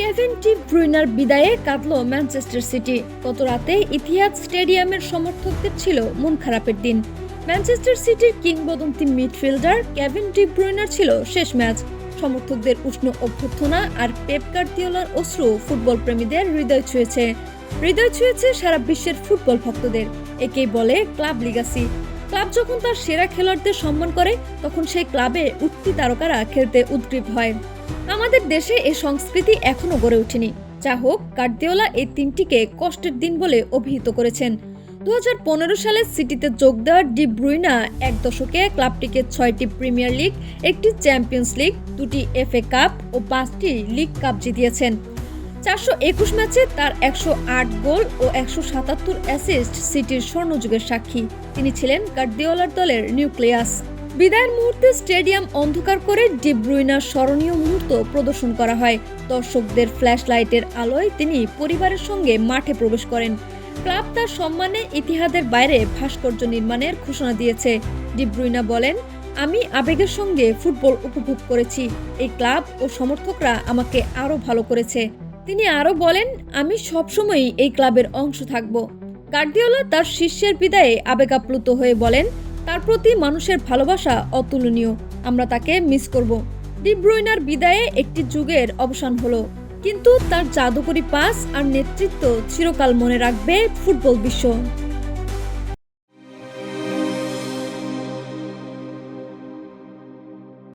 Kevin De ব্রুইনার বিদায়ে কাঁদল ম্যানচেস্টার সিটি। গত রাতে ইতিহাদ স্টেডিয়ামের সমর্থকদের ছিল মন খারাপের দিন। ম্যানচেস্টার সিটির কিংবদন্তি মিডফিল্ডার কেভিন ডি ব্রুইনার ছিল শেষ ম্যাচ। সমর্থকদের উষ্ণ অভ্যর্থনা আর পেপ গার্দিওলার অশ্রু ফুটবল প্রেমীদের হৃদয় ছুঁয়েছে সারা বিশ্বের ফুটবল ভক্তদের। একেই বলে ক্লাব লিগাসি। ক্লাব যখন তার সেরা খেলোয়াড়দের সম্মান করে, তখন সেই ক্লাবে উঠতি তারকারা খেলতে উদ্গ্রীব হয়। আমাদের দেশে এই সংস্কৃতি এখনো গড়ে ওঠেনি। যা হোক, গার্দিওলা এই দিনটিকে কষ্টের দিন বলে অভিহিত করেছেন। 2015 সালে সিটিতে যোগ দেওয়া ডি ব্রুইনা এক দশকে ক্লাবটিকে 6টি প্রিমিয়ার লিগ, একটি চ্যাম্পিয়ন্স লিগ, 2টি FA কাপ ও 5টি লিগ কাপ জিতিয়েছেন। 421 ম্যাচে তার 108 গোল ও 177 অ্যাসিস্ট সিটির স্বর্ণযুগের সাক্ষী। তিনি ছিলেন গার্দিওলার দলের নিউক্লিয়াস। বিদায়ের মুহূর্তে স্টেডিয়াম অন্ধকার করে ডি ব্রুইনার স্মরণীয় মুহূর্ত প্রদর্শন করা হয়। দর্শকদের ফ্ল্যাশ লাইটের আলোয় তিনি পরিবারের সঙ্গে মাঠে প্রবেশ করেন। ক্লাব তার সম্মানে ইতিহাদের বাইরে ভাস্কর্য নির্মাণের ঘোষণা দিয়েছে। ডি ব্রুইনা বলেন, আমি আবেগের সঙ্গে ফুটবল উপভোগ করেছি। এই ক্লাব ও সমর্থকরা আমাকে আরও ভালো করেছে। তিনি আরও বলেন, আমি সবসময়ই এই ক্লাবের অংশ থাকব। গার্দিওলা তার শিষ্যের বিদায়ে আবেগাপ্লুত হয়ে বলেন, তার প্রতি মানুষের ভালোবাসা অতুলনীয়। আমরা তাকে মিস করব। ডি ব্রুইনার বিদায়ে একটি যুগের অবসান হলো, কিন্তু তার জাদুকরী পাস আর নেতৃত্ব চিরকাল মনে রাখবে ফুটবল বিশ্ব।